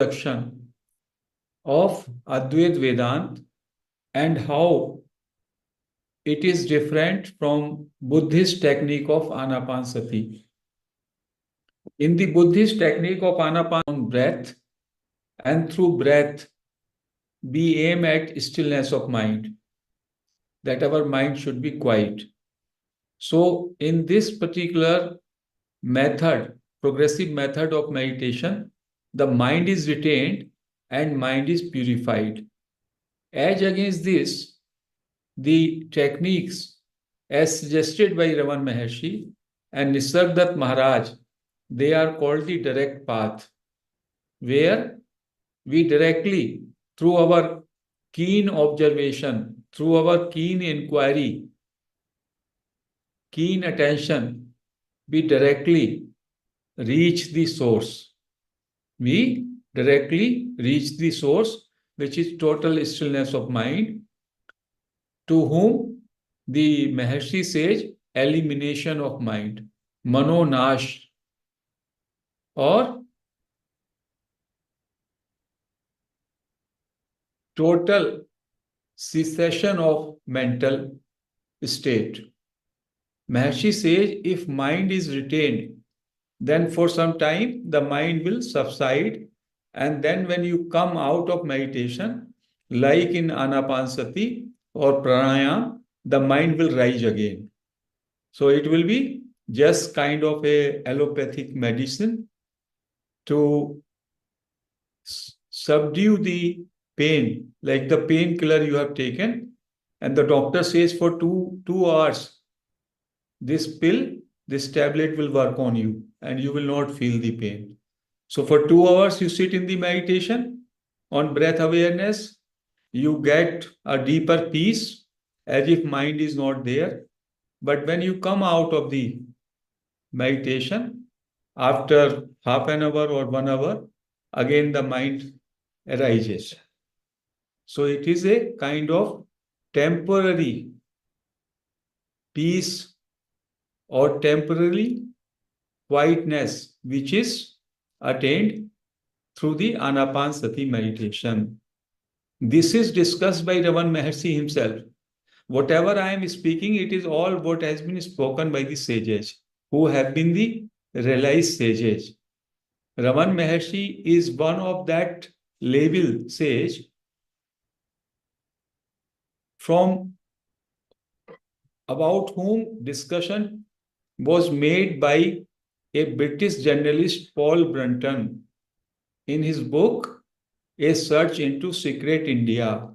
introduction of Advaita Vedanta and how it is different from Buddhist technique of Anapanasati. In the Buddhist technique of Anapanasati, breath, and through breath, we aim at stillness of mind, that our mind should be quiet. So, in this particular method, progressive method of meditation, the mind is retained and mind is purified. As against this, the techniques as suggested by Raman Maharshi and Nisargadatta Maharaj, they are called the direct path, where we directly, through our keen observation, through our keen inquiry, keen attention, we directly reach the source. We directly reach the source, which is total stillness of mind, to whom the Maharshi says elimination of mind, manonash, or total cessation of mental state. Maharshi says if mind is retained, then for some time the mind will subside, and then when you come out of meditation, like in Anapanasati or pranayama, the mind will rise again. So it will be just kind of a allopathic medicine to subdue the pain, like the painkiller you have taken, and the doctor says for two hours, this pill, this tablet will work on you, and you will not feel the pain. So for 2 hours, you sit in the meditation on breath awareness, you get a deeper peace as if mind is not there. But when you come out of the meditation, after half an hour or 1 hour, again the mind arises. So it is a kind of temporary peace or temporary quietness which is attained through the Anapanasati meditation. This is discussed by Raman Maharshi himself. Whatever I am speaking, it is all what has been spoken by the sages, who have been the realized sages. Raman Maharshi is one of that level sage from about whom discussion was made by a British journalist, Paul Brunton, in his book, A Search into Secret India.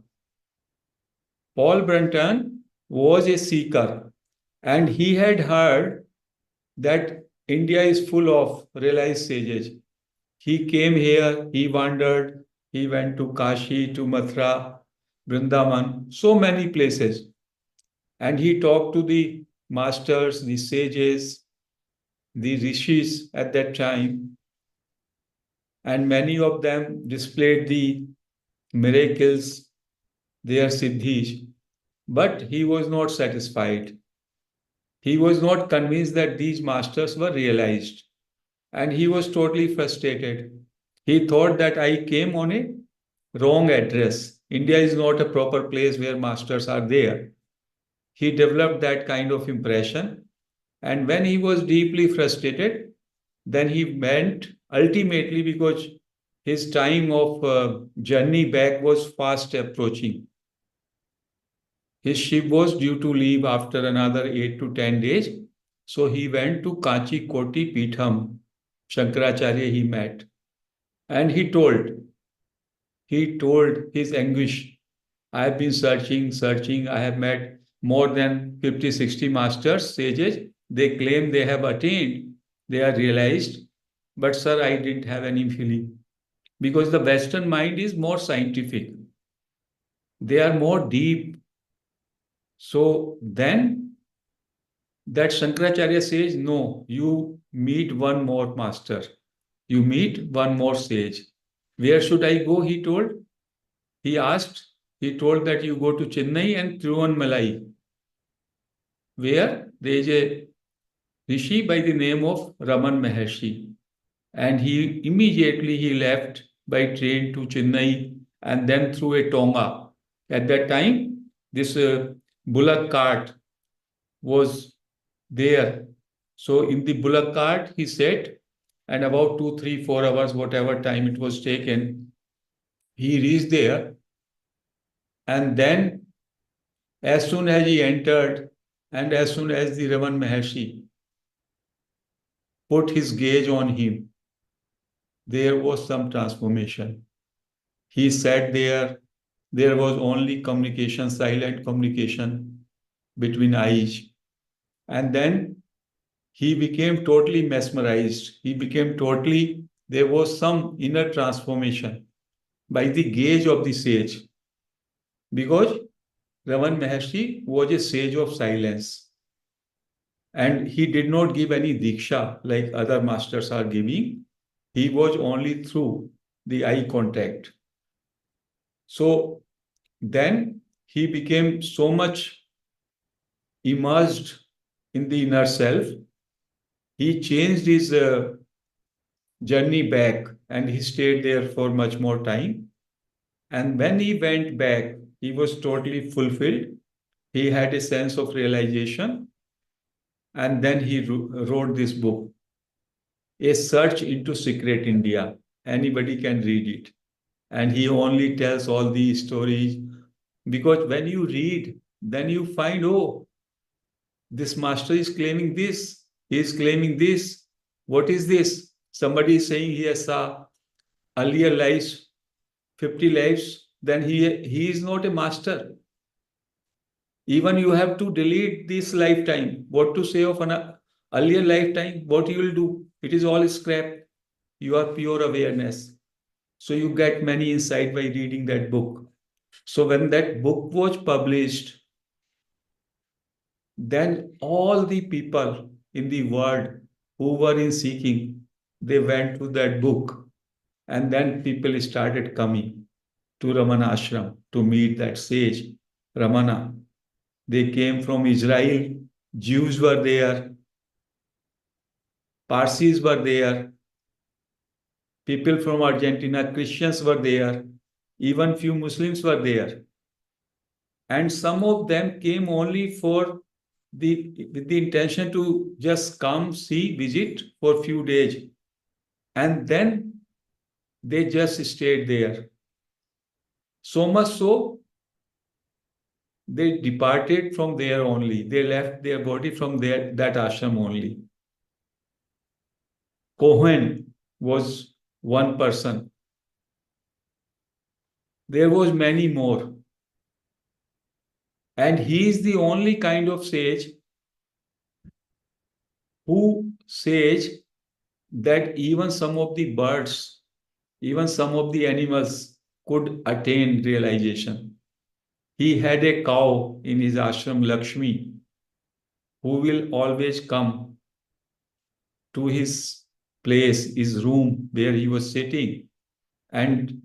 Paul Brunton was a seeker, and he had heard that India is full of realized sages. He came here, he wandered, he went to Kashi, to Mathura, Vrindavan, so many places. And he talked to the masters, the sages, the rishis at that time. And many of them displayed the miracles, their siddhis. But he was not satisfied. He was not convinced that these masters were realized. And he was totally frustrated. He thought that I came on a wrong address. India is not a proper place where masters are there. He developed that kind of impression. And when he was deeply frustrated, then he went ultimately, because his time of journey back was fast approaching. His ship was due to leave after another 8 to 10 days. So he went to Kanchi Koti Pitham. Shankaracharya he met. And he told his anguish. I have been searching. I have met more than 50, 60 masters, sages. They claim they have attained, they are realized. But sir, I didn't have any feeling. Because the Western mind is more scientific. They are more deep. So then that Shankaracharya says, no, you meet one more master. You meet one more sage. Where should I go? He told. He told that you go to Chennai and Tiruvannamalai, where there is a rishi by the name of Raman Maharshi. And he immediately left by train to Chennai and then through a Tonga. At that time, this bullock cart was there. So in the bullock cart, he sat, and about 2, 3, 4 hours, whatever time it was taken, he reached there. And then, as soon as he entered, and as soon as the Raman Maharshi put his gaze on him, there was some transformation. He sat there. There was only communication, silent communication between eyes. And then he became totally mesmerized. He became totally, there was some inner transformation by the gaze of the sage. Because Raman Maharshi was a sage of silence. And he did not give any diksha like other masters are giving. He was only through the eye contact. So then he became so much immersed in the inner self. He changed his journey back and he stayed there for much more time. And when he went back, he was totally fulfilled. He had a sense of realization. And then he wrote this book, A Search into Secret India. Anybody can read it. And he only tells all these stories because when you read, then you find, oh, this master is claiming this, he is claiming this. What is this? Somebody is saying he has saw earlier lives, 50 lives, then he is not a master. Even you have to delete this lifetime. What to say of an earlier lifetime? What you will do? It is all scrap. You are pure awareness. So you get many insight by reading that book. So when that book was published, then all the people in the world who were in seeking, they went to that book. And then people started coming to Ramana Ashram to meet that sage, Ramana. They came from Israel, Jews were there, Parsis were there, people from Argentina, Christians were there, even few Muslims were there. And some of them came only for with the intention to just come, see, visit for a few days. And then they just stayed there. So much so, they departed from there only. They left their body from there, that ashram only. Cohen was one person. There was many more. And he is the only kind of sage who says that even some of the birds, even some of the animals could attain realization. He had a cow in his ashram, Lakshmi, who will always come to his place, his room where he was sitting, and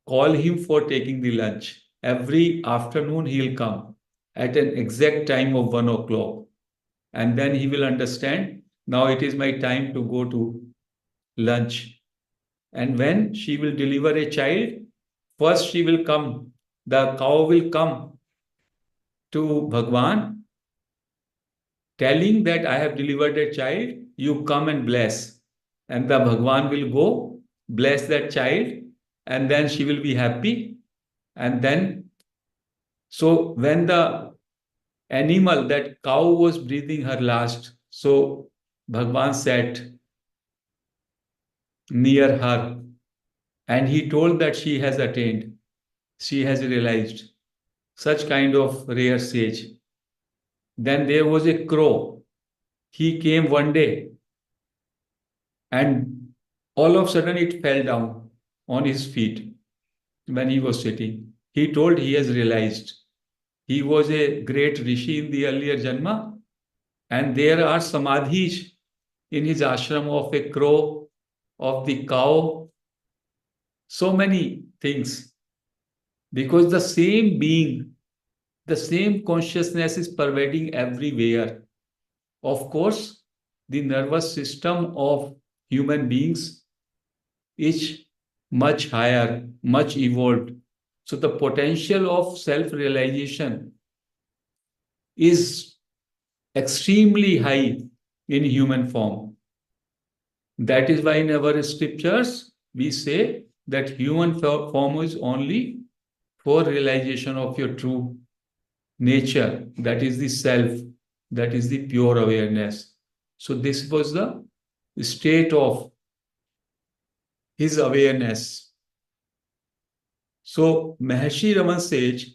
call him for taking the lunch. Every afternoon he'll come at an exact time of 1 o'clock. And then he will understand, now it is my time to go to lunch. And when she will deliver a child, first she will come, the cow will come to Bhagwan, telling that I have delivered a child, you come and bless. And the Bhagwan will go, bless that child, and then she will be happy. And then, so when the animal, that cow was breathing her last, so Bhagwan sat near her and he told that she has attained, she has realized, such kind of rare sage. Then there was a crow. He came one day and all of a sudden it fell down on his feet when he was sitting. He told he has realized. He was a great rishi in the earlier Janma, and there are samadhis in his ashram of a crow, of the cow, so many things. Because the same being, the same consciousness is pervading everywhere. Of course, the nervous system of human beings is much higher, much evolved. So the potential of self-realization is extremely high in human form. That is why in our scriptures we say that human form is only for realization of your true nature, that is the self, that is the pure awareness. So this was the state of his awareness. So Maharshi Raman says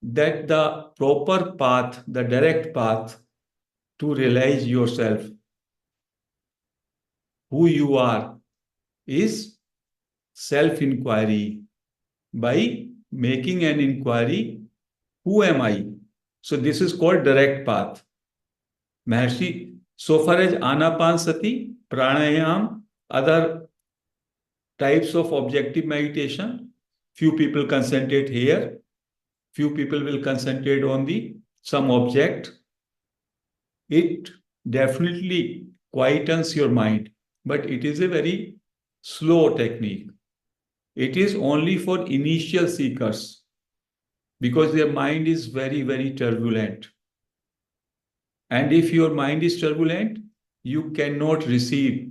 that the proper path, the direct path to realize yourself, who you are, is self-inquiry. By making an inquiry, who am I? So this is called direct path. Maharshi, so far as Anapansati, Pranayam, other types of objective meditation, few people concentrate here, few people will concentrate on the some object. It definitely quietens your mind, but it is a very slow technique. It is only for initial seekers because their mind is very, very turbulent. And if your mind is turbulent, you cannot receive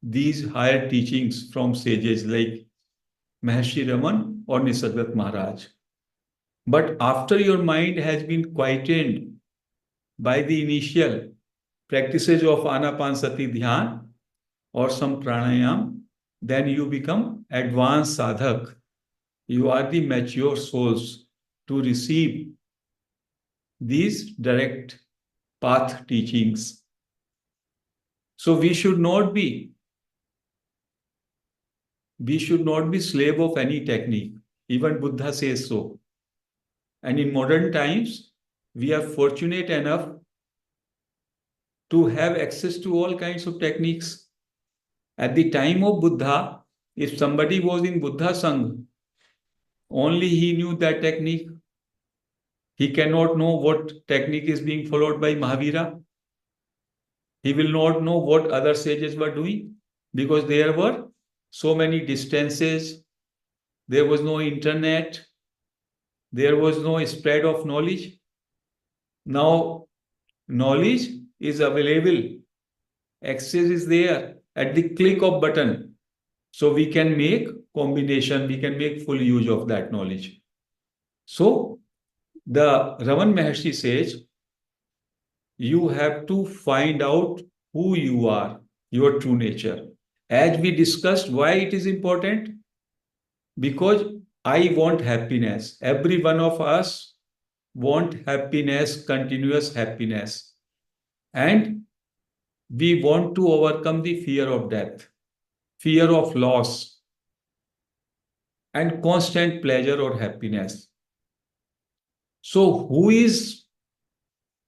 these higher teachings from sages like Maharshi Raman or Nisargat Maharaj. But after your mind has been quietened by the initial practices of Anapansati Dhyan or some pranayam, then you become advanced sadhak. You are the mature souls to receive these direct path teachings. So we should not be slave of any technique. Even Buddha says so. And in modern times, we are fortunate enough to have access to all kinds of techniques. At the time of Buddha, if somebody was in Buddha Sangh, only he knew that technique. He cannot know what technique is being followed by Mahavira. He will not know what other sages were doing because there were so many distances. There was no internet. There was no spread of knowledge. Now, knowledge is available. Access is there at the click of button. So we can make combination, we can make full use of that knowledge. So the Raman Maharshi says, you have to find out who you are, your true nature. As we discussed, why it is important? Because I want happiness. Every one of us want happiness, continuous happiness. And we want to overcome the fear of death, fear of loss, and constant pleasure or happiness. So who is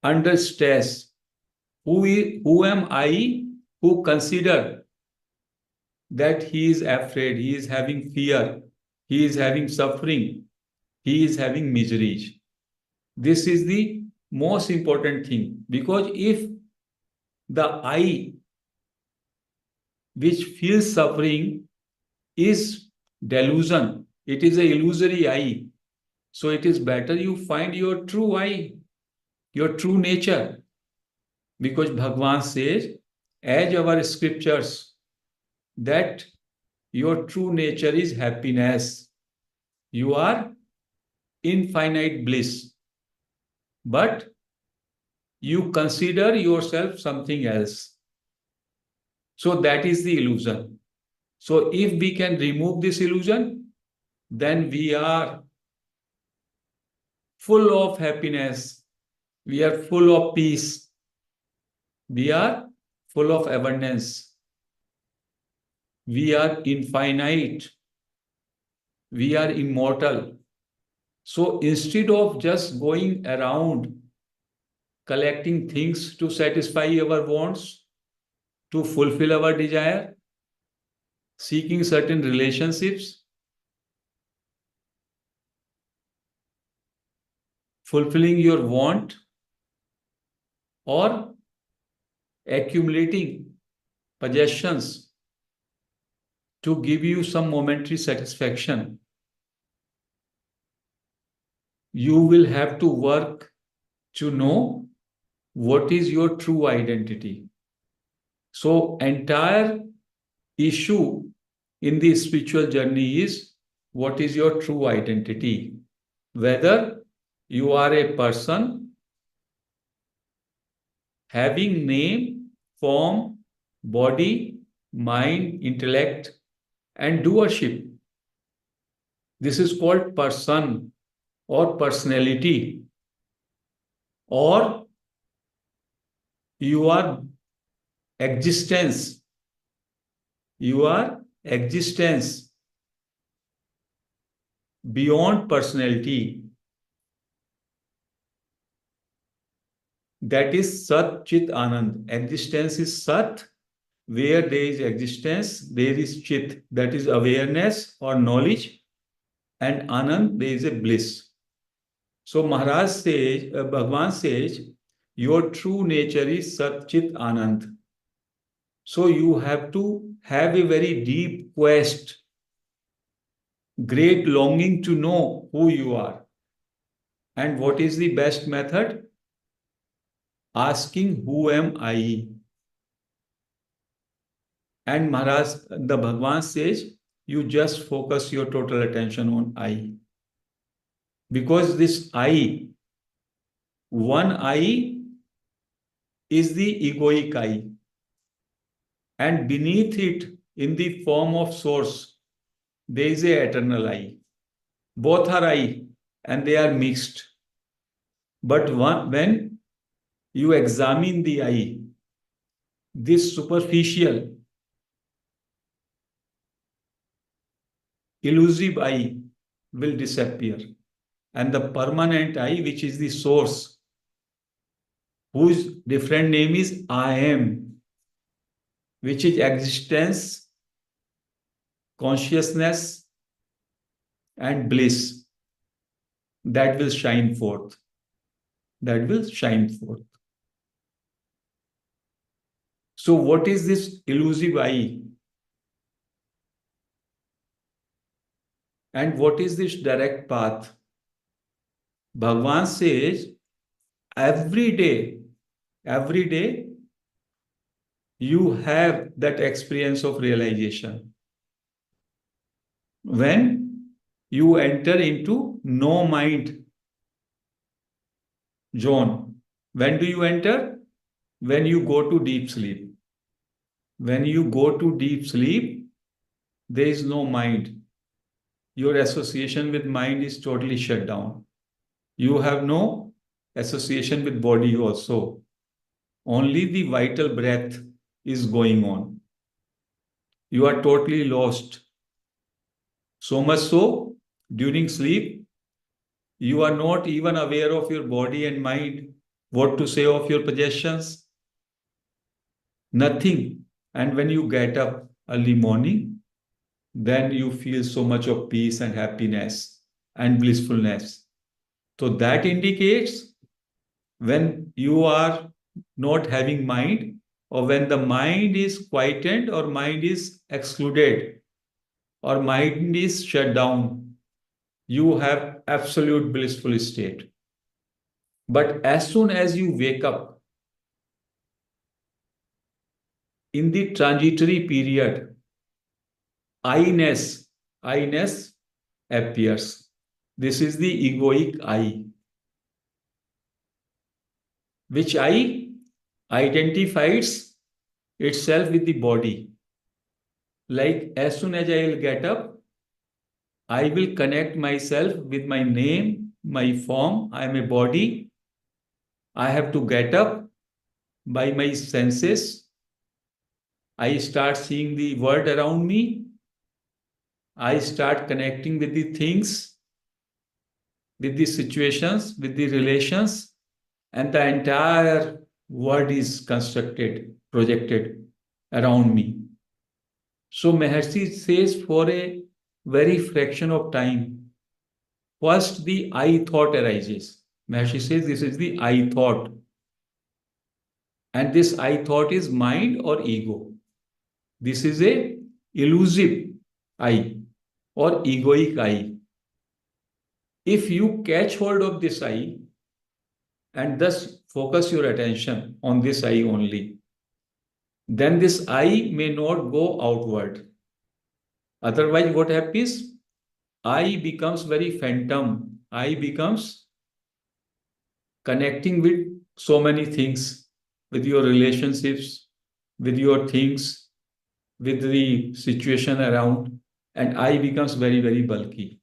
under stress? Who am I who consider that he is afraid, he is having fear, he is having suffering, he is having miseries? This is the most important thing, because if the I which feels suffering is delusion, it is a illusory I. So it is better you find your true I, your true nature. Because Bhagwan says, as our scriptures, that your true nature is happiness. You are infinite bliss. But you consider yourself something else. So that is the illusion. So if we can remove this illusion, then we are full of happiness. We are full of peace. We are full of abundance. We are infinite. We are immortal. So instead of just going around collecting things to satisfy our wants, to fulfill our desire, seeking certain relationships, fulfilling your want, or accumulating possessions to give you some momentary satisfaction. You will have to work to know what is your true identity. So, entire issue in the spiritual journey is what is your true identity. Whether you are a person having name, form, body, mind, intellect, and doership. This is called person or personality. Or you are existence. You are existence beyond personality. That is Sat Chit Anand. Existence is Sat. Where there is existence, there is Chit, that is awareness or knowledge, and Anand, there is a bliss. So Maharaj says, Bhagavan says, your true nature is Sat Chit Anand. So you have to have a very deep quest, great longing to know who you are. And what is the best method? Asking, who am I? And Maharaj, the Bhagavan says, you just focus your total attention on I. Because this I, one I is the egoic I. And beneath it, in the form of source, there is a eternal I. Both are I and they are mixed. But when you examine the I, this superficial, elusive I will disappear. And the permanent I, which is the source, whose different name is I am, which is existence, consciousness, and bliss, that will shine forth. That will shine forth. So what is this elusive I? And what is this direct path? Bhagavan says, every day, you have that experience of realization. When you enter into no mind zone. When do you enter? When you go to deep sleep. When you go to deep sleep, there is no mind. Your association with mind is totally shut down. You have no association with body also. Only the vital breath is going on. You are totally lost. So much so, during sleep, you are not even aware of your body and mind, what to say of your possessions. Nothing. And when you get up early morning, then you feel so much of peace and happiness and blissfulness. So that indicates when you are not having mind, or when the mind is quietened, or mind is excluded, or mind is shut down, you have absolute blissful state. But as soon as you wake up, in the transitory period, I-ness appears. This is the egoic I, which I identifies itself with the body. Like as soon as I will get up, I will connect myself with my name, my form. I am a body. I have to get up by my senses. I start seeing the world around me. I start connecting with the things, with the situations, with the relations, and the entire world is constructed, projected around me. So Maharshi says, for a very fraction of time, first the I thought arises. Maharshi says this is the I thought. And this I thought is mind or ego. This is a elusive I or egoic I. If you catch hold of this I and thus focus your attention on this I only, then this I may not go outward. Otherwise, what happens? I becomes very phantom. I becomes connecting with so many things, with your relationships, with your things, with the situation around, and I becomes very, very bulky.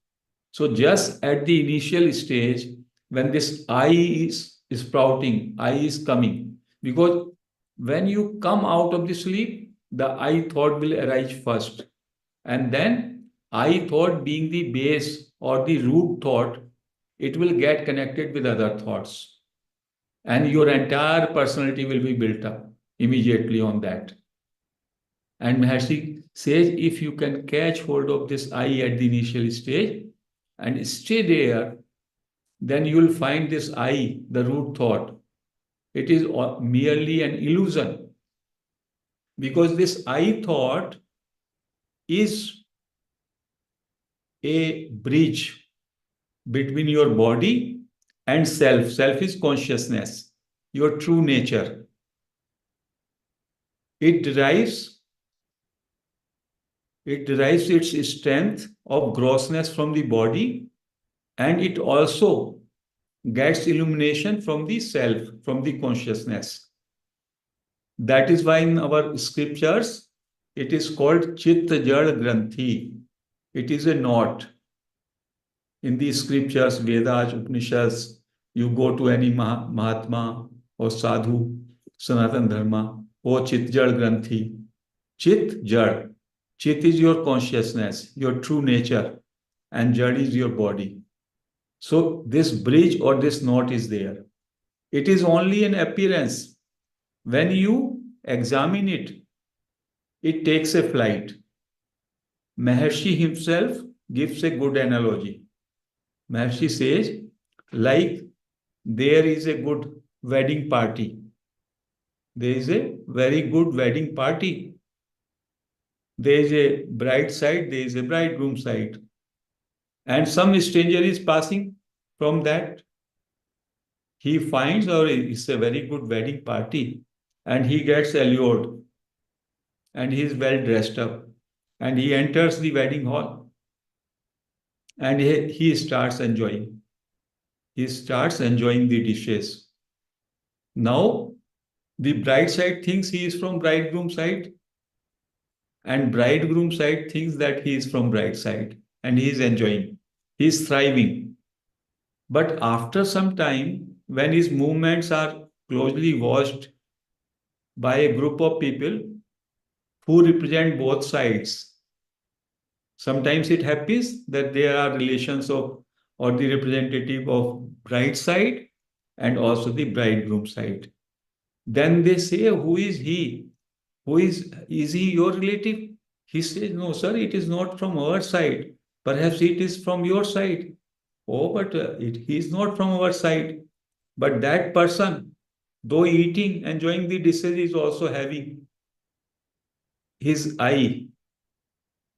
So just at the initial stage, when this I is sprouting, I is coming, because when you come out of the sleep, the I thought will arise first. And then I thought being the base or the root thought, it will get connected with other thoughts. And your entire personality will be built up immediately on that. And Maharshi says if you can catch hold of this I at the initial stage and stay there, then you will find this I, the root thought. It is merely an illusion because this I thought is a bridge between your body and self. Self is consciousness, your true nature. It derives it derives its strength of grossness from the body, and it also gets illumination from the self, from the consciousness. That is why in our scriptures it is called Chitta Jad Granthi. It is a knot. In the scriptures, Vedas, Upanishads, you go to any Mahatma or Sadhu, Sanatan Dharma, or Chit Jad Granthi. Chit Jad. Chit is your consciousness, your true nature, and Jad is your body. So this bridge or this knot is there. It is only an appearance. When you examine it, it takes a flight. Maharshi himself gives a good analogy. Maharshi says, like there is a good wedding party. There is a very good wedding party. There is a bride side, there is a bridegroom side. And some stranger is passing from that. He finds, or it's a very good wedding party, and he gets allured, and he is well dressed up, and he enters the wedding hall, and he starts enjoying. He starts enjoying the dishes. Now, the bride side thinks he is from bridegroom side, and bridegroom side thinks that he is from bride side, and he is enjoying. He is thriving. But after some time, when his movements are closely watched by a group of people who represent both sides, sometimes it happens that there are relations of or the representative of bride side and also the bridegroom side. Then they say, who is he? Is he your relative? He says, no, sir, it is not from our side. Perhaps it is from your side. Oh, but he is not from our side. But that person, though eating, enjoying the dishes, is also having his eye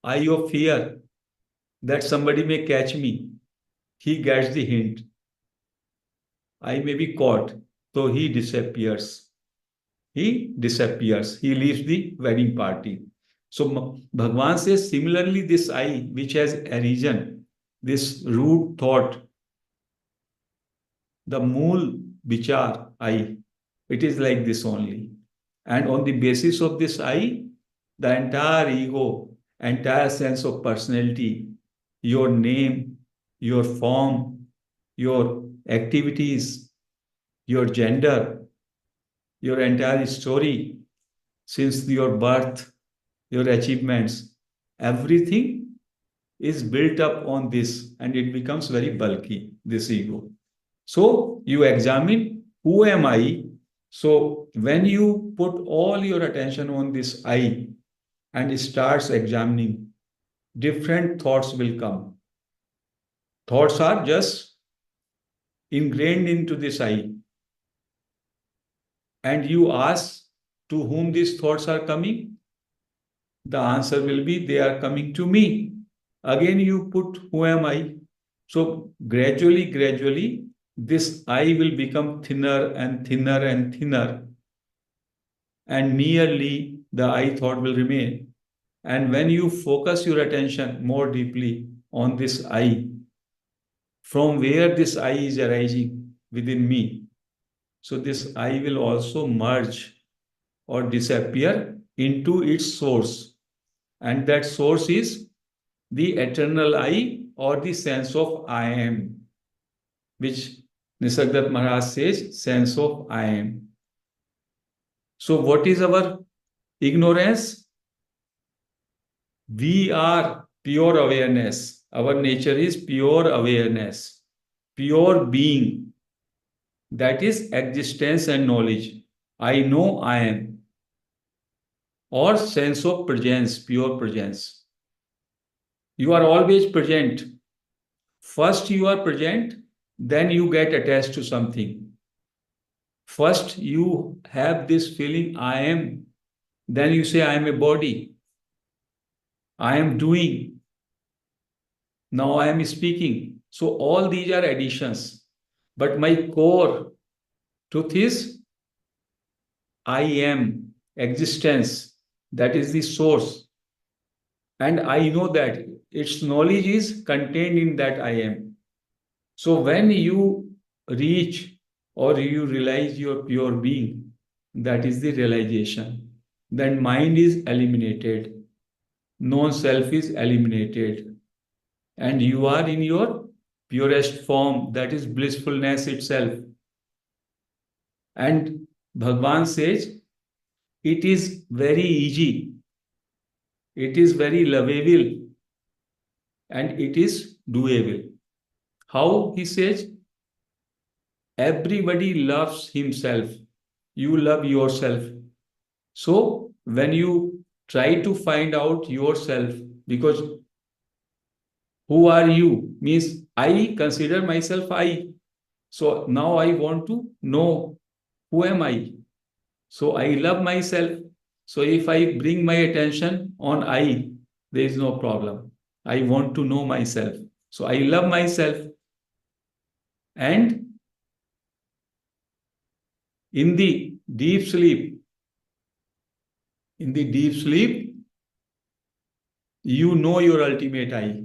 of fear that somebody may catch me. He gets the hint. I may be caught. So he disappears. He disappears. He leaves the wedding party. So Bhagwan says, similarly, this I, which has arisen, this root thought, the mool vichar I, it is like this only. And on the basis of this I, the entire ego, entire sense of personality, your name, your form, your activities, your gender, your entire story since your birth, your achievements, everything is built up on this and it becomes very bulky, this ego. So you examine who am I? So when you put all your attention on this I and starts examining, different thoughts will come. Thoughts are just ingrained into this I. And you ask to whom these thoughts are coming? The answer will be they are coming to me. Again, you put who am I? So gradually, this I will become thinner and thinner and thinner, and merely the I thought will remain. And when you focus your attention more deeply on this I, from where this I is arising within me, so this I will also merge or disappear into its source. And that source is the eternal I or the sense of I am, which Nisargadatta Maharaj says, sense of I am. So, what is our ignorance? We are pure awareness. Our nature is pure awareness, pure being. That is existence and knowledge. I know I am. Or sense of presence, pure presence. You are always present. First, you are present, then you get attached to something. First, you have this feeling, I am. Then you say, I am a body. I am doing. Now I am speaking. So, all these are additions. But my core truth is, I am existence. That is the source. And I know that its knowledge is contained in that I am. So when you reach or you realize your pure being, that is the realization. Then mind is eliminated, non-self is eliminated, and you are in your purest form, that is blissfulness itself. And Bhagavan says, it is very easy, it is very lovable, and it is doable. How? He says, everybody loves himself. You love yourself. So when you try to find out yourself, because who are you means I consider myself I. So now I want to know who am I. So I love myself. So if I bring my attention on I, there is no problem. I want to know myself. So I love myself. And in the deep sleep, in the deep sleep, you know your ultimate I.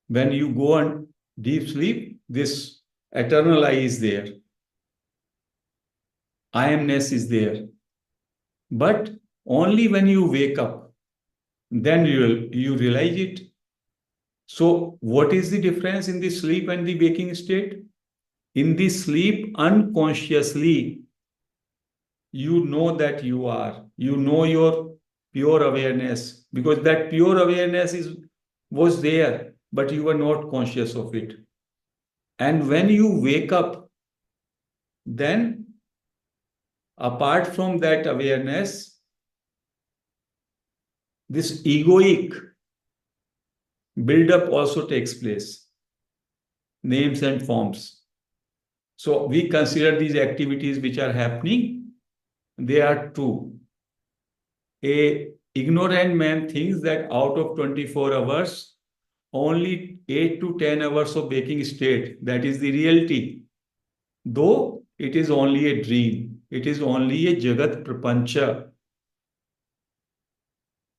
When you go on deep sleep, this eternal I is there. I amness is there. But only when you wake up, then you realize it. So, what is the difference in the sleep and the waking state? In the sleep, unconsciously, you know that you are. You know your pure awareness, because that pure awareness was there, but you were not conscious of it. And when you wake up, then apart from that awareness, this egoic build-up also takes place, names and forms. So we consider these activities which are happening, they are two. A ignorant man thinks that out of 24 hours, only 8 to 10 hours of waking state, that is the reality. Though it is only a dream, it is only a Jagat Prapancha.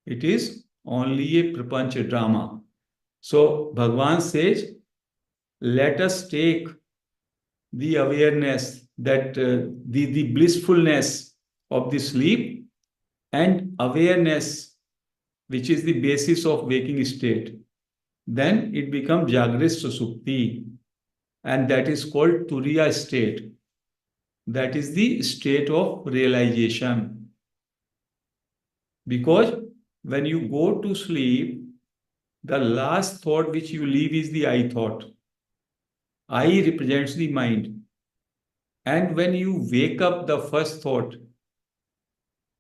It is only a Prapancha drama. So Bhagavan says, let us take the awareness that the blissfulness of the sleep and awareness, which is the basis of waking state. Then it becomes Jagrit Susupti, and that is called Turiya state. That is the state of realization. Because when you go to sleep, the last thought which you leave is the I thought. I represents the mind. And when you wake up, the first thought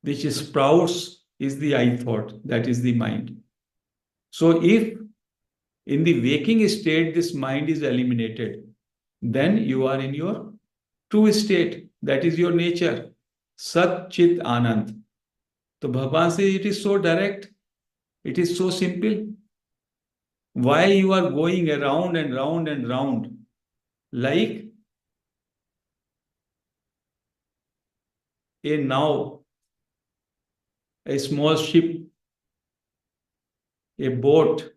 which sprouts is the I thought, that is the mind. So if in the waking state this mind is eliminated, then you are in your true state. That is your nature. Sat Chit Anand. So Bhagavan says it is so direct. It is so simple. Why you are going around and round and round like a now, a small ship, a boat.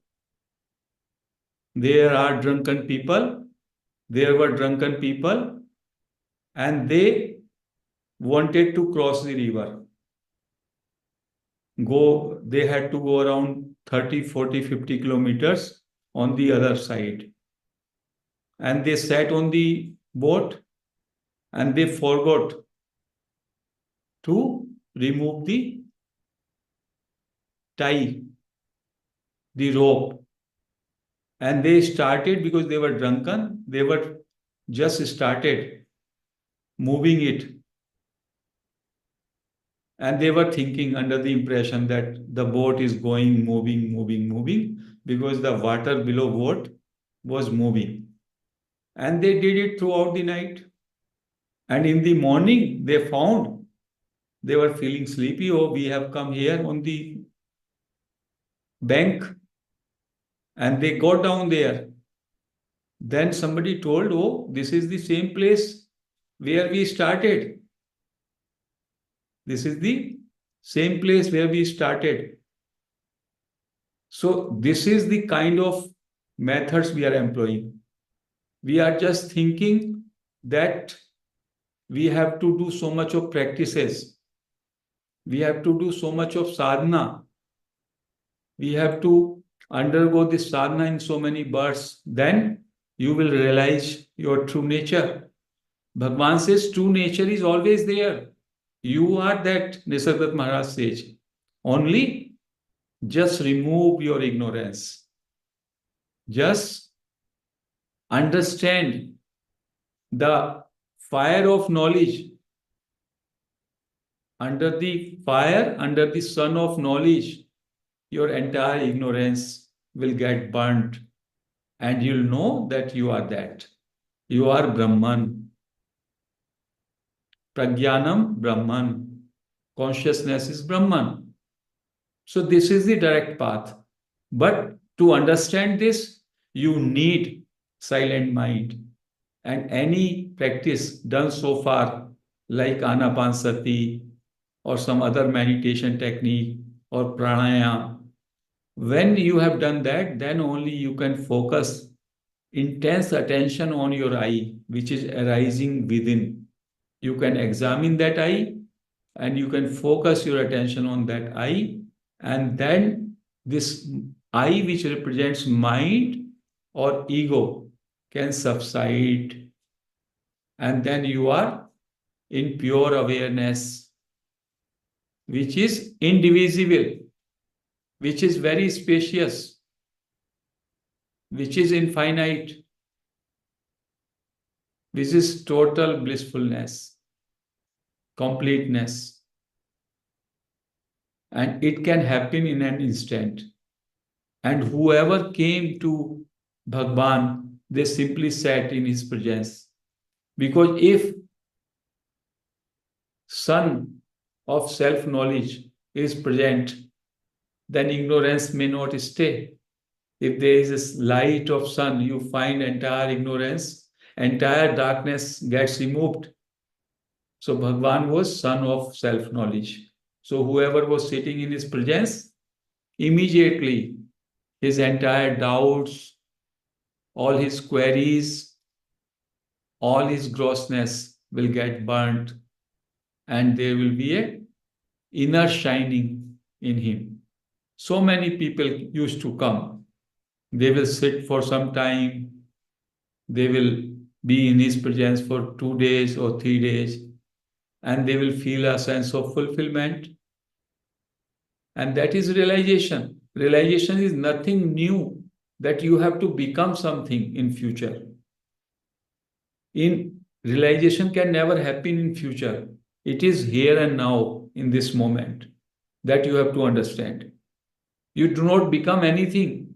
There are drunken people. There were drunken people and they wanted to cross the river. They had to go around 30, 40, 50 kilometers on the other side. And they sat on the boat and they forgot to remove the tie, the rope. And they started, because they were drunken, they were just started moving it. And they were thinking under the impression that the boat is going, moving, because the water below boat was moving. And they did it throughout the night. And in the morning, they found they were feeling sleepy. Oh, we have come here on the bank. And they got down there. Then somebody told, oh, this is the same place where we started. This is the same place where we started. So this is the kind of methods we are employing. We are just thinking that we have to do so much of practices. We have to do so much of sadhana. We have to undergo this sadhana in so many births. Then you will realize your true nature. Bhagavan says true nature is always there. You are that, Nisargadatta Maharaj says. Only just remove your ignorance. Just understand the fire of knowledge. Under the fire, under the sun of knowledge, your entire ignorance will get burnt. And you'll know that you are that. You are Brahman. Pragyanam Brahman. Consciousness is Brahman. So this is the direct path. But to understand this, you need silent mind. And any practice done so far, like Anapansati or some other meditation technique or pranayama, when you have done that, then only you can focus intense attention on your eye, which is arising within. You can examine that eye and you can focus your attention on that eye, and then this eye, which represents mind or ego, can subside, and then you are in pure awareness, which is indivisible, which is very spacious, which is infinite, which is total blissfulness, completeness. And it can happen in an instant. And whoever came to Bhagwan, they simply sat in his presence. Because if sun of self-knowledge is present, then ignorance may not stay. If there is a light of sun, you find entire ignorance, entire darkness gets removed. So Bhagwan was sun of self-knowledge. So whoever was sitting in his presence, immediately his entire doubts, all his queries, all his grossness will get burnt, and there will be an inner shining in him. So many people used to come. They will sit for some time. They will be in his presence for 2 days or 3 days, and they will feel a sense of fulfillment. And that is realization. Realization is nothing new, that you have to become something in future. In realization can never happen in future. It is here and now in this moment that you have to understand. You do not become anything.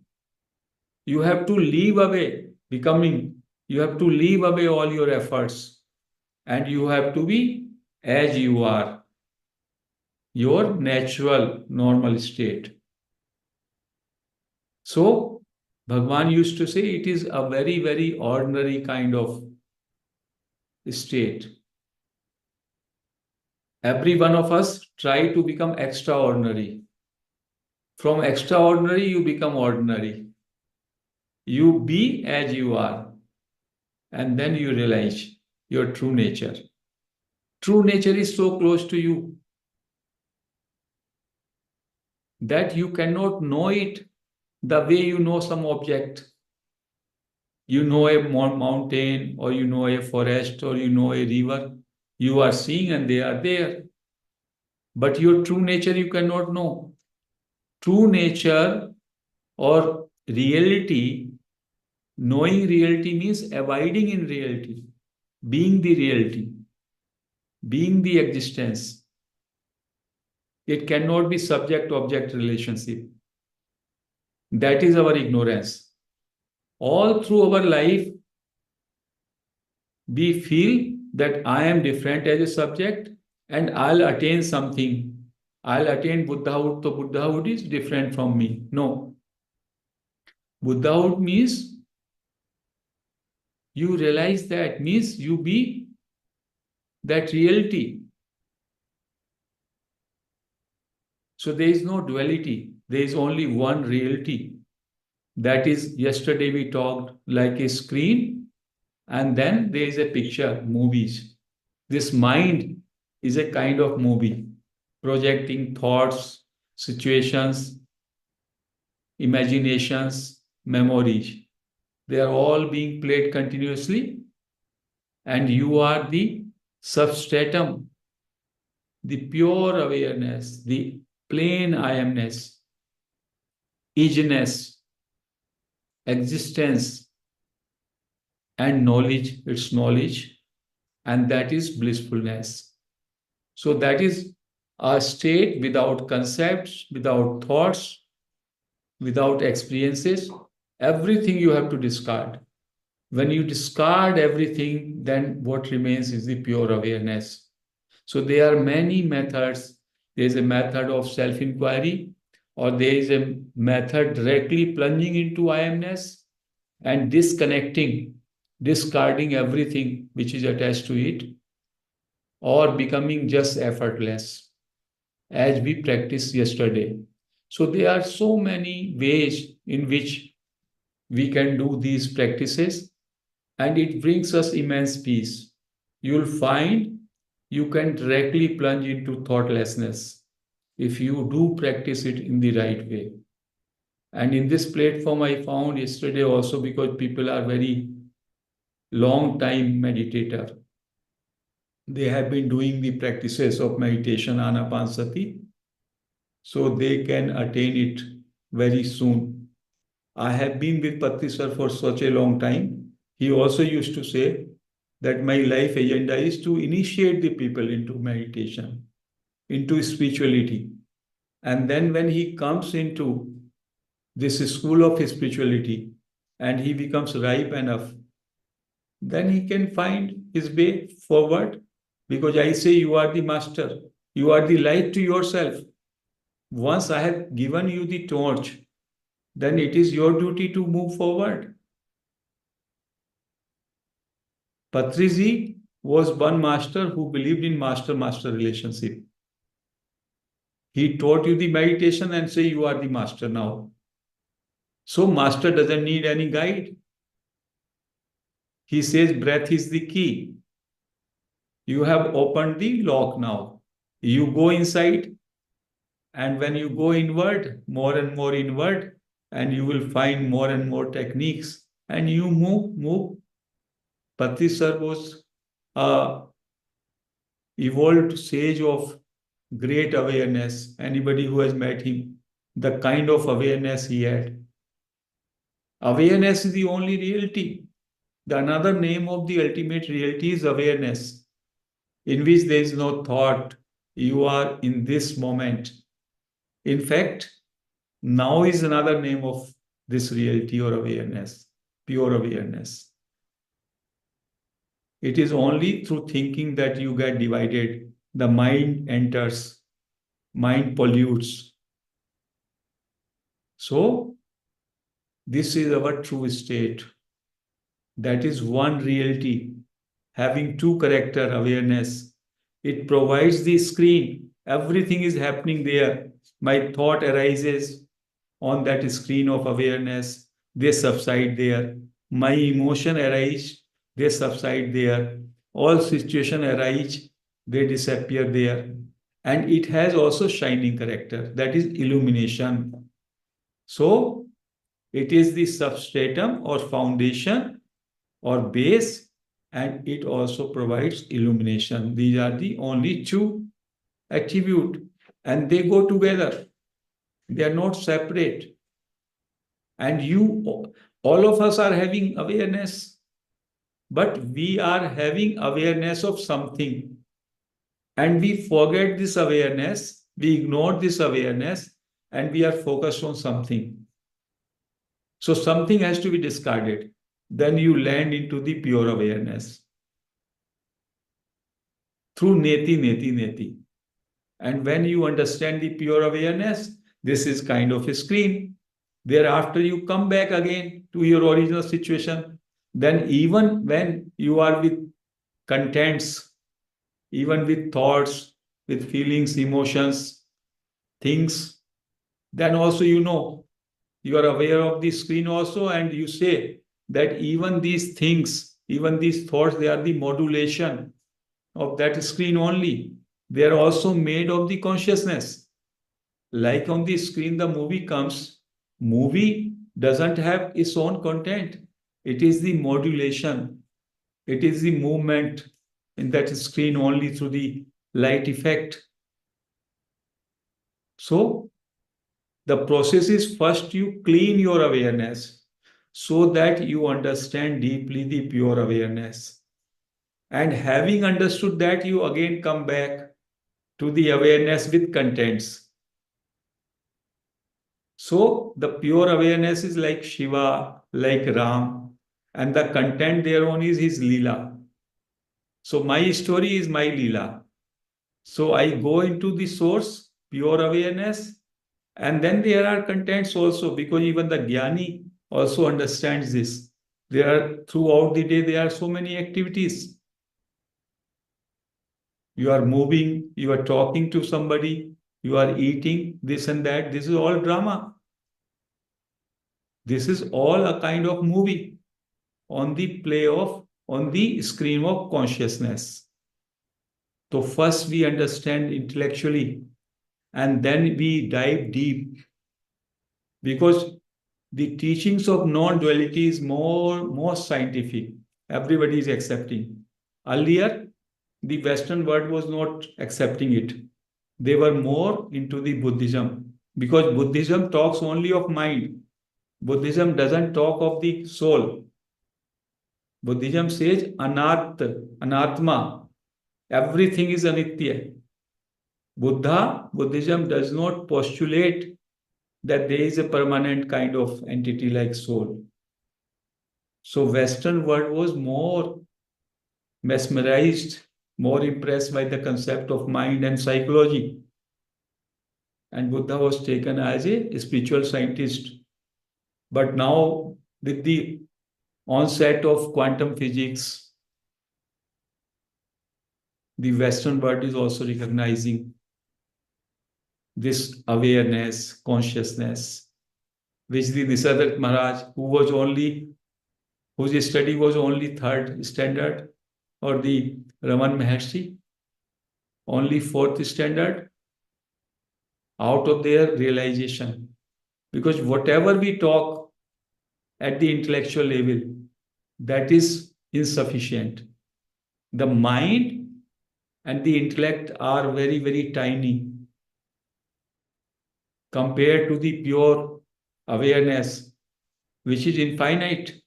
You have to leave away becoming. You have to leave away all your efforts and you have to be as you are, your natural, normal state. So, Bhagwan used to say it is a very, very ordinary kind of state. Every one of us try to become extraordinary. From extraordinary, you become ordinary. You be as you are, and then you realize your true nature. True nature is so close to you that you cannot know it the way you know some object. You know a mountain, or you know a forest, or you know a river. You are seeing and they are there. But your true nature you cannot know. True nature or reality, knowing reality means abiding in reality, being the reality, being the existence. It cannot be subject-object relationship. That is our ignorance. All through our life, we feel that I am different as a subject and I'll attain something. I'll attain Buddhahood, so Buddhahood is different from me. No. Buddhahood means you realize that, means you be that reality. So there is no duality. There is only one reality. That is, yesterday we talked like a screen, and then there is a picture, movies. This mind is a kind of movie, projecting thoughts, situations, imaginations, memories. They are all being played continuously, and you are the substratum, the pure awareness, the plain I amness, isness, existence, and knowledge, its knowledge, and that is blissfulness. So that is a state without concepts, without thoughts, without experiences. Everything you have to discard. When you discard everything, then what remains is the pure awareness. So there are many methods. There is a method of self-inquiry, or there is a method directly plunging into I amness and disconnecting, discarding everything which is attached to it, or becoming just effortless, as we practiced yesterday. So there are so many ways in which we can do these practices, and it brings us immense peace. You'll find you can directly plunge into thoughtlessness if you do practice it in the right way. And in this platform, I found yesterday also, because people are very long time meditator. They have been doing the practices of meditation, anapanasati, so they can attain it very soon. I have been with Patri sir for such a long time. He also used to say that my life agenda is to initiate the people into meditation, into spirituality. And then when he comes into this school of spirituality and he becomes ripe enough, then he can find his way forward. Because I say you are the master, you are the light to yourself. Once I have given you the torch, then it is your duty to move forward. Patriji was one master who believed in master-master relationship. He taught you the meditation and say you are the master now. So master doesn't need any guide. He says breath is the key. You have opened the lock now. You go inside, and when you go inward, more and more inward, and you will find more and more techniques, and you move. Patri sir was a evolved sage of great awareness. Anybody who has met him, the kind of awareness he had. Awareness is the only reality. The another name of the ultimate reality is awareness, in which there is no thought. You are in this moment. In fact, now is another name of this reality or awareness, pure awareness. It is only through thinking that you get divided. The mind enters, mind pollutes. So, this is our true state. That is one reality, having two character awareness. It provides the screen. Everything is happening there. My thought arises on that screen of awareness. They subside there. My emotion arise. They subside there. All situation arise. They disappear there. And it has also shining character. That is illumination. So it is the substratum or foundation or base, and it also provides illumination. These are the only two attributes, and they go together. They are not separate. And all of us are having awareness, but we are having awareness of something, and we forget this awareness, we ignore this awareness, and we are focused on something. So something has to be discarded. Then you land into the pure awareness through neti, neti, neti. And when you understand the pure awareness, this is kind of a screen. Thereafter, you come back again to your original situation. Then, even when you are with contents, even with thoughts, with feelings, emotions, things, then also you are aware of the screen also, and you say that even these things, even these thoughts, they are the modulation of that screen only. They are also made of the consciousness. Like on the screen, the movie comes, movie doesn't have its own content. It is the modulation. It is the movement in that screen only through the light effect. So the process is first you clean your awareness so that you understand deeply the pure awareness. And having understood that, you again come back to the awareness with contents. So the pure awareness is like Shiva, like Ram, and the content thereon is his Leela. So my story is my Leela. So I go into the source, pure awareness, and then there are contents also, because even the Gyani also understands this. There are throughout the day, there are so many activities. You are moving, you are talking to somebody, you are eating, this and that. This is all drama. This is all a kind of movie on the screen of consciousness. So first we understand intellectually, and then we dive deep, because the teachings of non-duality is more scientific. Everybody is accepting. Earlier, the Western world was not accepting it. They were more into the Buddhism, because Buddhism talks only of mind. Buddhism doesn't talk of the soul. Buddhism says anatma. Everything is anitya. Buddhism does not postulate that there is a permanent kind of entity like soul. So Western world was more mesmerized, more impressed by the concept of mind and psychology. And Buddha was taken as a spiritual scientist. But now, with the onset of quantum physics, the Western world is also recognizing this awareness, consciousness, which the Nisarg Maharaj, whose study was only third standard, or the Raman Maharshi, only fourth standard, out of their realization. Because whatever we talk at the intellectual level, that is insufficient. The mind and the intellect are very, very tiny compared to the pure awareness, which is infinite.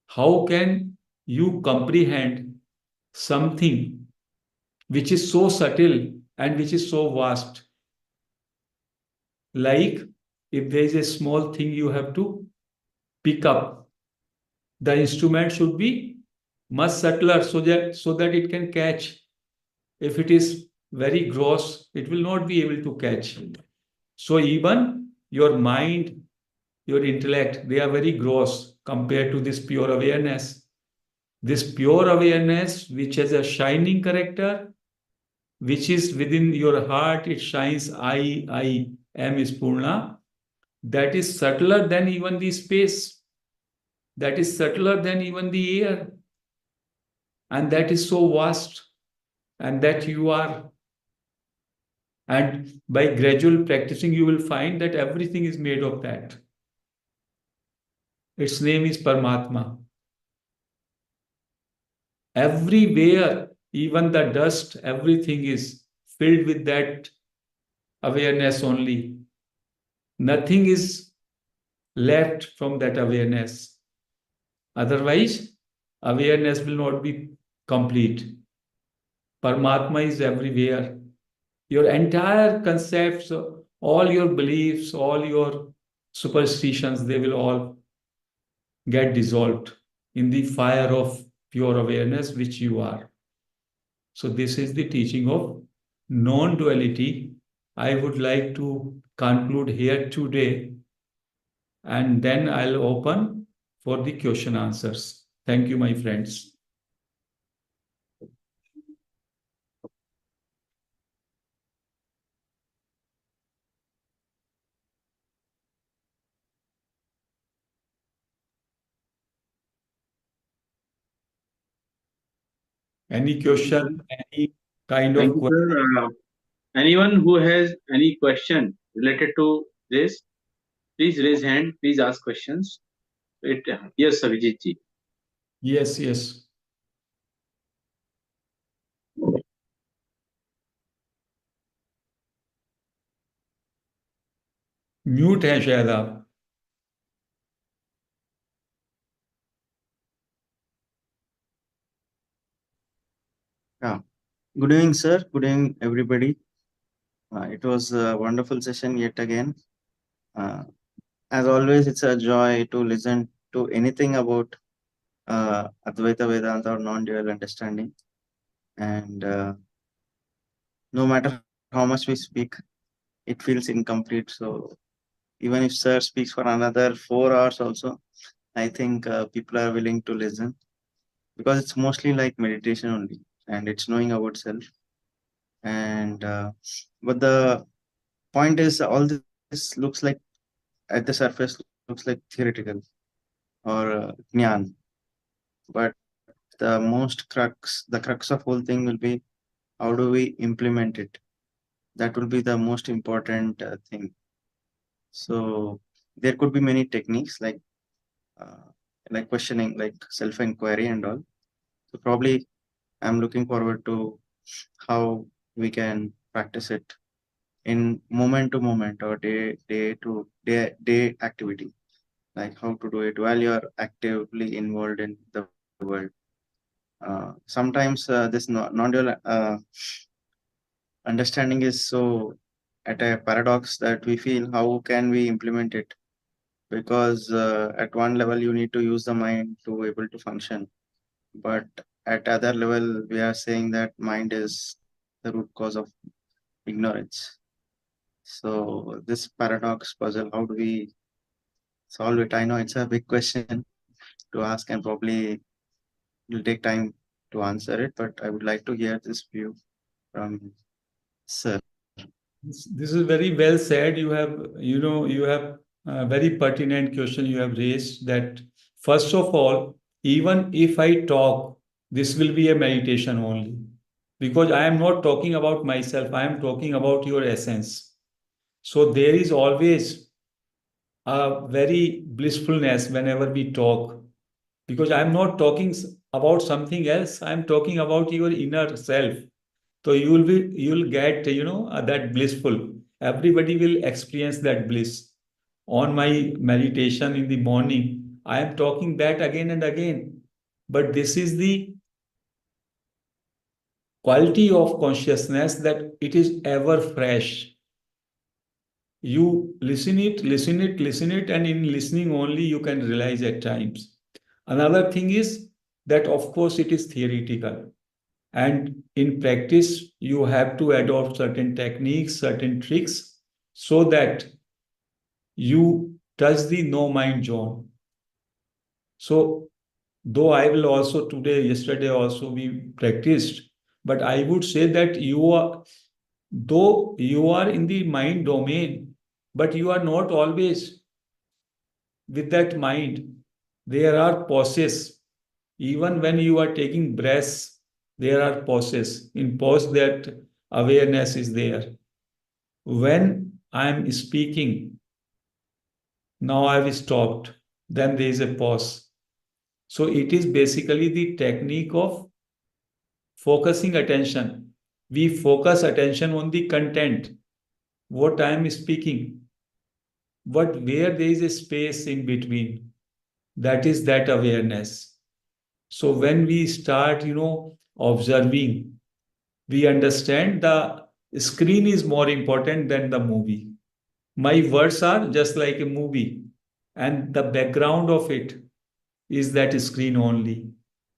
How can you comprehend something which is so subtle and which is so vast? Like if there is a small thing you have to pick up, The instrument should be much subtler so that it can catch. If it is very gross, it will not be able to catch. So even your mind, your intellect, they are very gross compared to this pure awareness. This pure awareness, which has a shining character, which is within your heart, it shines I am is Purna. That is subtler than even the space. That is subtler than even the air. And that is so vast. And that you are. And by gradual practicing, you will find that everything is made of that. Its name is Paramatma. Everywhere, even the dust, everything is filled with that awareness only. Nothing is left from that awareness. Otherwise, awareness will not be complete. Paramatma is everywhere. Your entire concepts, all your beliefs, all your superstitions, they will all get dissolved in the fire of pure awareness, which you are. So, this is the teaching of non duality. I would like to conclude here today, and then I'll open for the question answers. Thank you, my friends. Any question, any kind Thank of you, question? sir. Anyone who has any question related to this, please raise hand. Please ask questions. Yes, Abhijit ji. Yes, yes. Mute है शायद आप. Yeah. Good evening, sir. Good evening, everybody. It was a wonderful session yet again. Uh, as always, it's a joy to listen to anything about Advaita Vedanta or non-dual understanding. And no matter how much we speak, it feels incomplete. So even if sir speaks for another 4 hours also, I think people are willing to listen because it's mostly like meditation only, and it's knowing about self. And but the point is, all this looks like at the surface looks like theoretical or Gyan, but the crux of whole thing will be how do we implement it? That will be the most important thing. So there could be many techniques uh, like questioning, like self-inquiry and all. So probably I'm looking forward to how we can practice it in moment to moment or day activity, like how to do it while you are actively involved in the world. Sometimes this non-dual understanding is so at a paradox that we feel how can we implement it, because at one level you need to use the mind to able to function, but at other level we are saying that mind is the root cause of ignorance. So this paradox puzzle, how do we solve it? I know it's a big question to ask, and probably it will take time to answer it, but I would like to hear this view from sir. This is very well said. You have very pertinent question you have raised that first of all, even if I talk, this will be a meditation only. Because I am not talking about myself, I am talking about your essence. So there is always a very blissfulness whenever we talk. Because I am not talking about something else, I am talking about your inner self. So you'll get that blissful. Everybody will experience that bliss. On my meditation in the morning, I am talking that again and again. But this is the quality of consciousness that it is ever fresh. You listen it, and in listening only you can realize at times. Another thing is that, of course, it is theoretical. And in practice, you have to adopt certain techniques, certain tricks, so that you touch the no mind zone. So, though I will also today, yesterday also we practiced, but I would say that you are, though you are in the mind domain, but you are not always with that mind. There are pauses. Even when you are taking breaths, there are pauses. In pause, that awareness is there. When I am speaking, now I have stopped, then there is a pause. So it is basically the technique of focusing attention. We focus attention on the content, what I am speaking, but where there is a space in between, that is that awareness. So when we start, observing, we understand the screen is more important than the movie. My words are just like a movie, and the background of it is that screen only.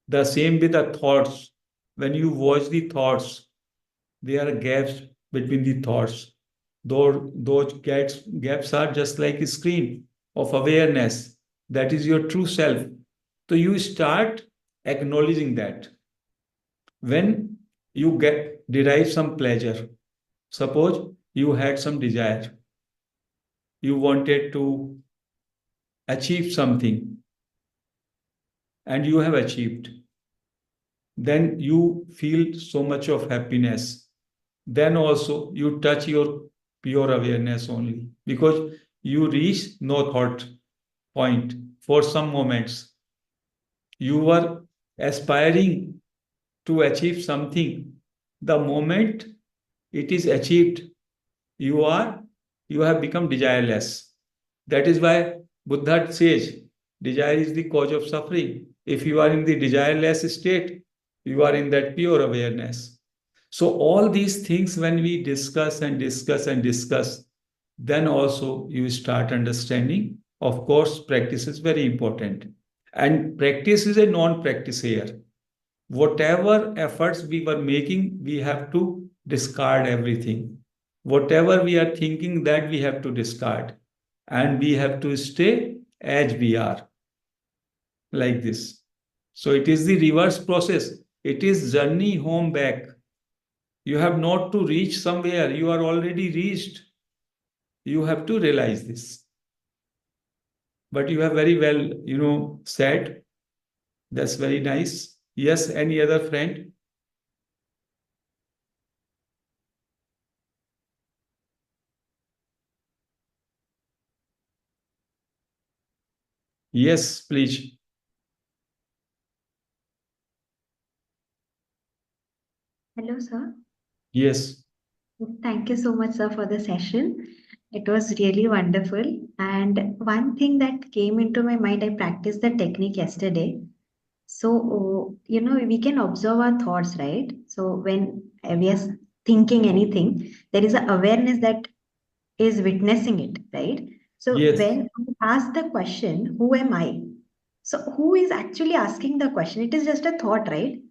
The same with the thoughts. When you watch the thoughts, there are gaps between the thoughts. Those gaps are just like a screen of awareness. That is your true self. So you start acknowledging that. When you derive some pleasure, suppose you had some desire, you wanted to achieve something, and you have achieved, then you feel so much of happiness. Then also you touch your pure awareness only, because you reach no thought point for some moments. You were aspiring to achieve something. The moment it is achieved, you are you have become desireless. That is why Buddha says desire is the cause of suffering. If you are in the desireless state, you are in that pure awareness. So all these things, when we discuss and discuss and discuss, then also you start understanding. Of course, practice is very important. And practice is a non-practice here. Whatever efforts we were making, we have to discard everything. Whatever we are thinking, that we have to discard. And we have to stay as we are, like this. So it is the reverse process. It is journey home back. You have not to reach somewhere. You are already reached. You have to realize this. But you have very well, said. That's very nice. Yes, any other friend? Yes, please. Hello, sir. Yes. Thank you so much, sir, for the session. It was really wonderful. And one thing that came into my mind, I practiced the technique yesterday. So, we can observe our thoughts, right? So, when we are thinking anything, there is an awareness that is witnessing it, right? So, Yes. when we ask the question, who am I? So, who is actually asking the question? It is just a thought, right?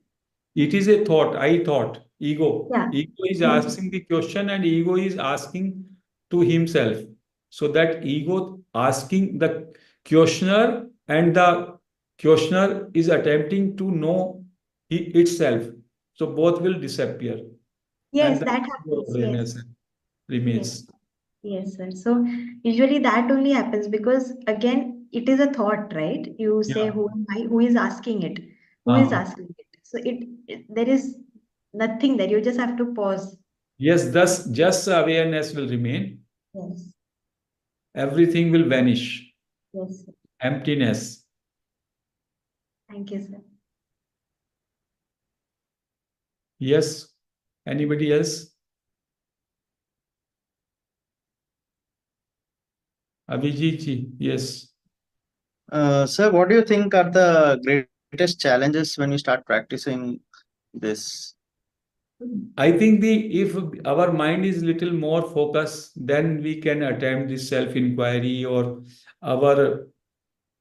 It is a thought, I thought, ego. Yeah. Ego is Yes. asking the question, and ego is asking to himself. So that ego asking the questioner, and the questioner is attempting to know itself. So both will disappear. Yes, And the that pure happens. Yes. awareness Yes. remains. Yes, sir. So usually that only happens because again, it is a thought, right? You say, Yeah. who am I? Who is asking it? Who is Uh-huh. asking it? So there is nothing there. You just have to pause. Yes, thus just awareness will remain. Yes. Everything will vanish. Yes, sir. Emptiness. Thank you, sir. Yes. Anybody else? Abhijit ji, yes. Sir, what do you think are the greatest challenges when you start practicing this? I think if our mind is little more focused, then we can attempt this self-inquiry, or our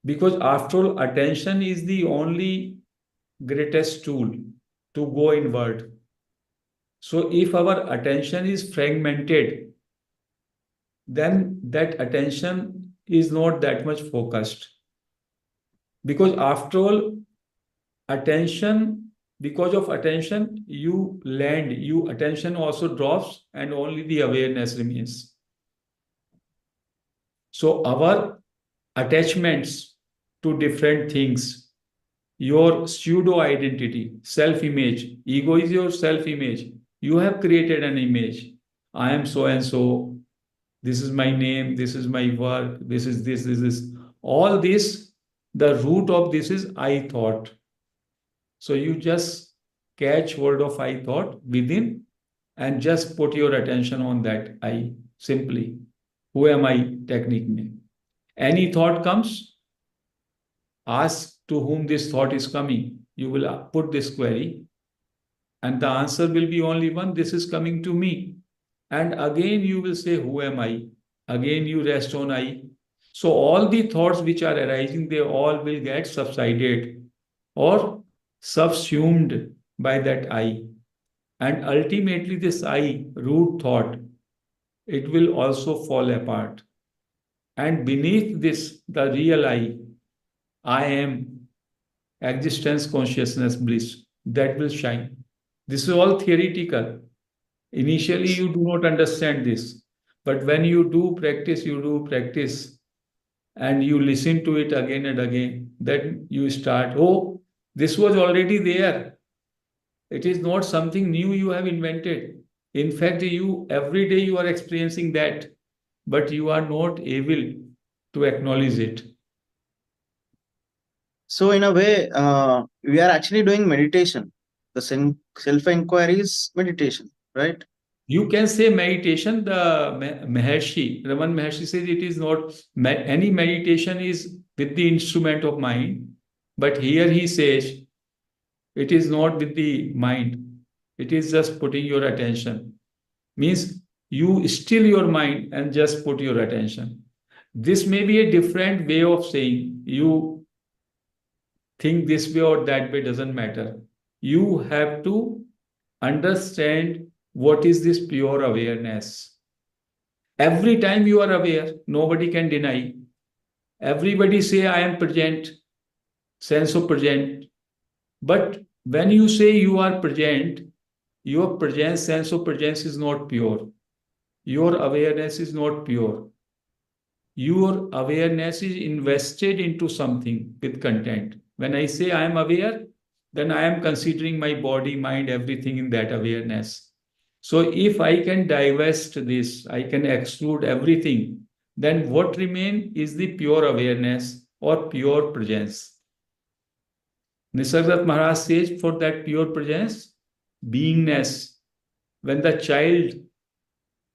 Because after all, attention is the only greatest tool to go inward. So if our attention is fragmented, then that attention is not that much focused. Because after all, attention, because of attention, you land, you attention also drops and only the awareness remains. So our attachments to different things, your pseudo identity, self image, ego is your self image. You have created an image. I am so and so. This is my name. This is my work. This is this. This is all this. The root of this is I thought. So you just catch hold of I thought within and just put your attention on that I simply. Who am I technique mein? Any thought comes, ask to whom this thought is coming. You will put this query and the answer will be only one, this is coming to me. And again you will say, who am I? Again you rest on I. So all the thoughts which are arising, they all will get subsided or subsumed by that I. And ultimately this I, root thought, it will also fall apart. And beneath this, the real I am, existence, consciousness, bliss, that will shine. This is all theoretical. Initially, you do not understand this. But when you do practice, and you listen to it again and again, then you start, oh, this was already there. It is not something new you have invented. In fact, you every day you are experiencing that, but you are not able to acknowledge it. So in a way, we are actually doing meditation. The self-inquiry is meditation, right? You can say meditation, the Maharshi, Raman Maharshi says it is not, any meditation is with the instrument of mind, but here he says it is not with the mind, it is just putting your attention. Means you still your mind and just put your attention. This may be a different way of saying, you think this way or that way, doesn't matter. You have to understand what is this pure awareness. Every time you are aware, nobody can deny. Everybody say, I am present, sense of present. But when you say you are present, your presence, sense of presence is not pure. Your awareness is not pure. Your awareness is invested into something with content. When I say I am aware, then I am considering my body, mind, everything in that awareness. So if I can divest this, I can exclude everything, then what remain is the pure awareness or pure presence. Nisargadatta Maharaj says for that pure presence, beingness. When the child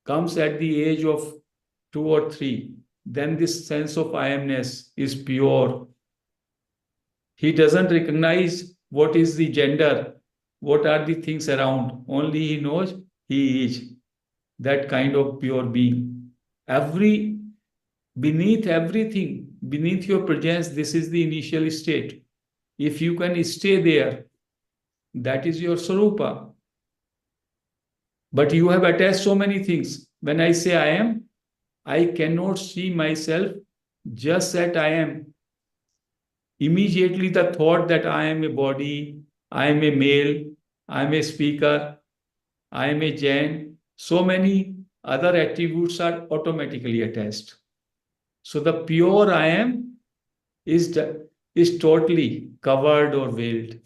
comes at the age of 2 or 3, then this sense of I amness is pure. He doesn't recognize what is the gender, what are the things around. Only he knows he is that kind of pure being. Beneath everything, beneath your presence, this is the initial state. If you can stay there, that is your sarupa. But you have attached so many things. When I say I am, I cannot see myself just that I am. Immediately the thought that I am a body, I am a male, I am a speaker, I am a Jain, so many other attributes are automatically attached. So the pure I am is totally covered or veiled.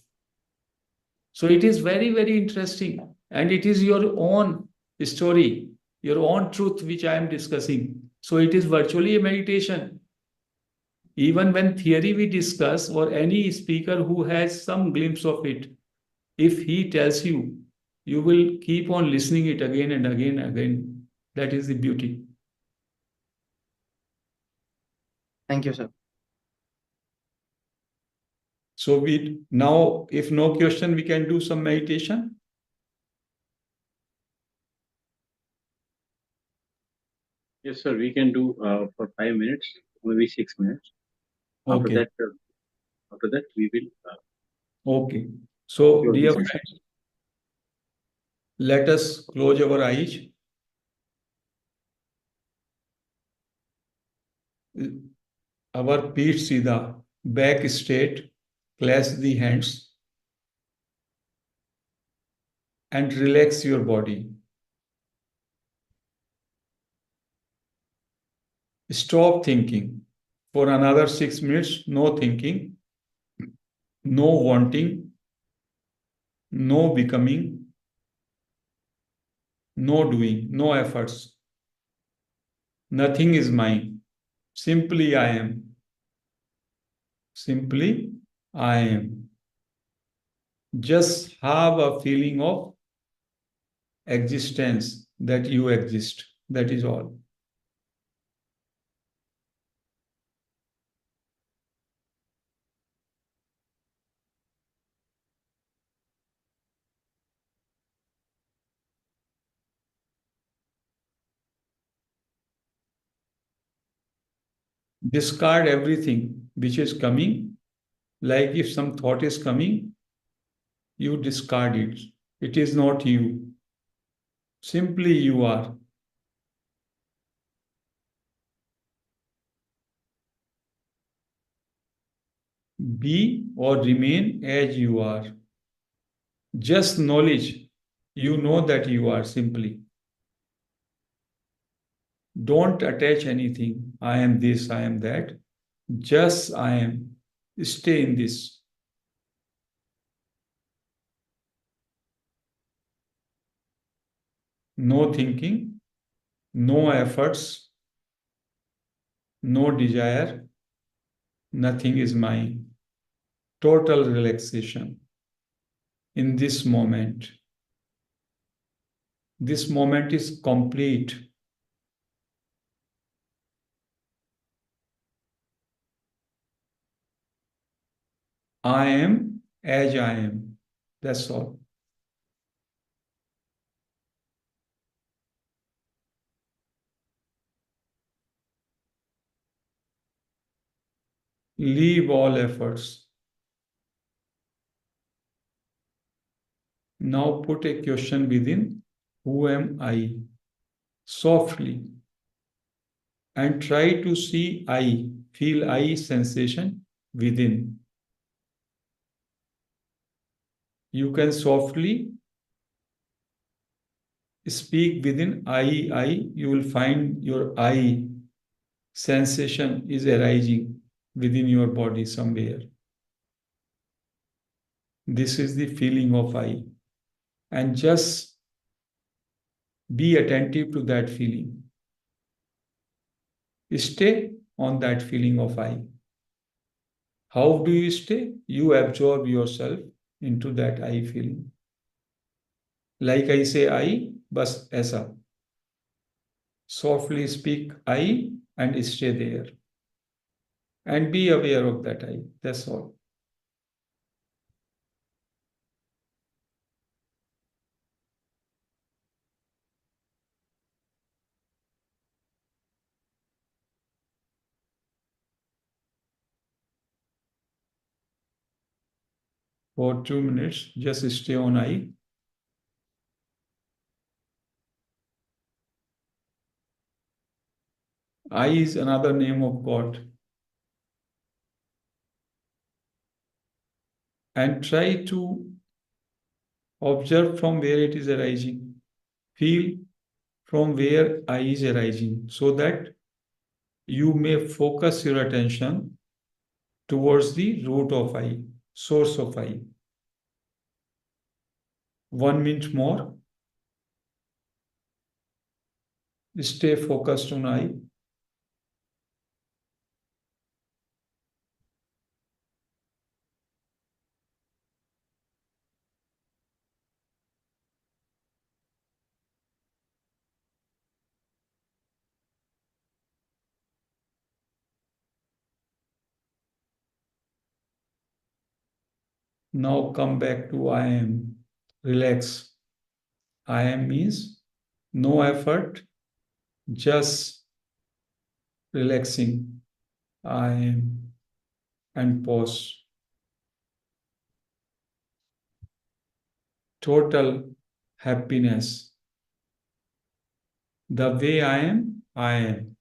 So it is very, very interesting. And it is your own story, your own truth, which I am discussing. So it is virtually a meditation. Even when theory we discuss, or any speaker who has some glimpse of it, if he tells you, you will keep on listening it again and again and again. That is the beauty. Thank you, sir. So we now, if no question, we can do some meditation. Yes, sir. We can do for 5 minutes, maybe 6 minutes. After Okay. that, we will. Okay. So, Close dear the session. friends, let us close our eyes. Our feet Sida, back straight, clasp the hands and relax your body. Stop thinking. For another 6 minutes, no thinking, no wanting, no becoming, no doing, no efforts. Nothing is mine. Simply I am. Simply I am. Just have a feeling of existence that you exist. That is all. Discard everything which is coming. Like if some thought is coming, you discard it. It is not you. Simply you are. Be or remain as you are. Just knowledge. You know that you are simply. Don't attach anything. I am this, I am that. Just I am. Stay in this. No thinking, no efforts, no desire. Nothing is mine. Total relaxation in this moment. This moment is complete. I am as I am. That's all. Leave all efforts. Now put a question within. Who am I? Softly. And try to see I, feel I sensation within. You can softly speak within I, you will find your I sensation is arising within your body somewhere. This is the feeling of I. And just be attentive to that feeling. Stay on that feeling of I. How do you stay? You absorb yourself into that I feeling. Like I say I, bas aisa. Softly speak I and stay there. And be aware of that I. That's all. For 2 minutes, just stay on I. I is another name of God. And try to observe from where it is arising. Feel from where I is arising so that you may focus your attention towards the root of I, source of I. 1 minute more. Stay focused on I. Now come back to I am. Relax. I am means no effort, just relaxing. I am. and pause. Total happiness. The way I am, I am.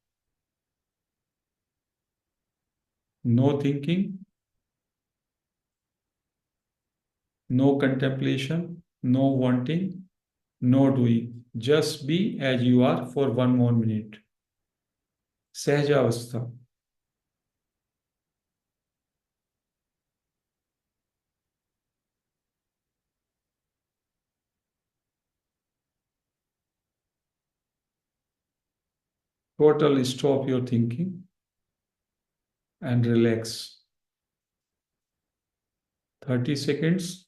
No thinking, no contemplation, no wanting, no doing. Just be as you are for 1 more minute. Sahajavastha. Total stop your thinking and relax. 30 seconds.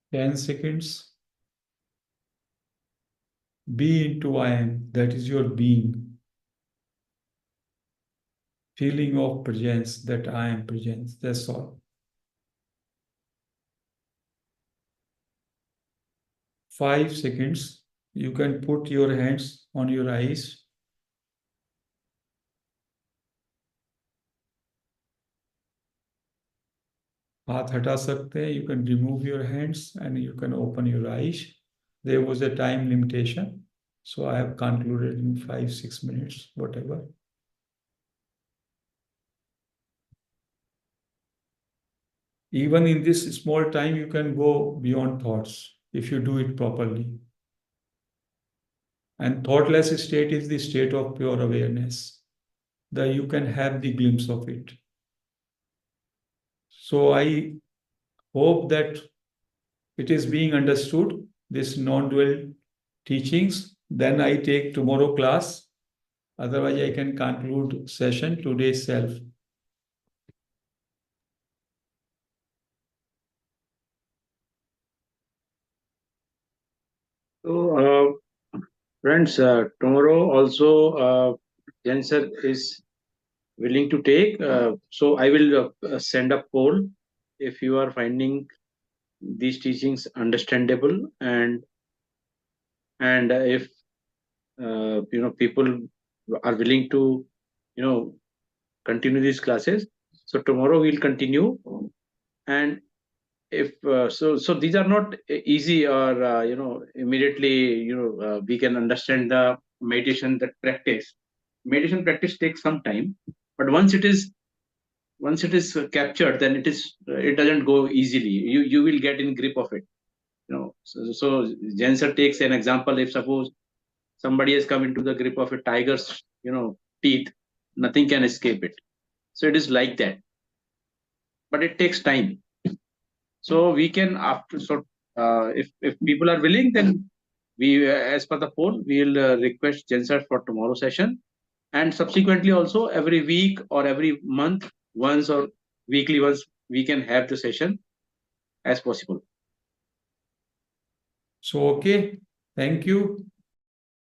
Ten seconds. Be into I am. That is your being. Feeling of presence, that I am presence. That's all. 5 seconds. You can put your hands on your eyes. हाथ हटा सकते हैं. You can remove your hands and you can open your eyes. There was a time limitation, so I have concluded in 5-6 minutes, whatever. Even in this small time, you can go beyond thoughts if you do it properly. And thoughtless state is the state of pure awareness. That you can have the glimpse of it. So I hope that it is being understood, this non-dual teachings. Then I take tomorrow class. Otherwise, I can conclude session today self. So, friends, tomorrow also Jain sir is willing to take. So I will send a poll if you are finding these teachings understandable, and if people are willing to continue these classes. So tomorrow we'll continue, and if so these are not easy, or immediately we can understand the meditation. That meditation practice takes some time, but once it is captured, then it doesn't go easily. You will get in grip of it. So Jain sir takes an example. If suppose somebody has come into the grip of a tiger's teeth, nothing can escape it. So it is like that, but it takes time. So we can if people are willing, then we as per the poll, we will request Jain sir for tomorrow session, and subsequently also every week or every month once, or weekly once, we can have the session as possible. So, okay. Thank you.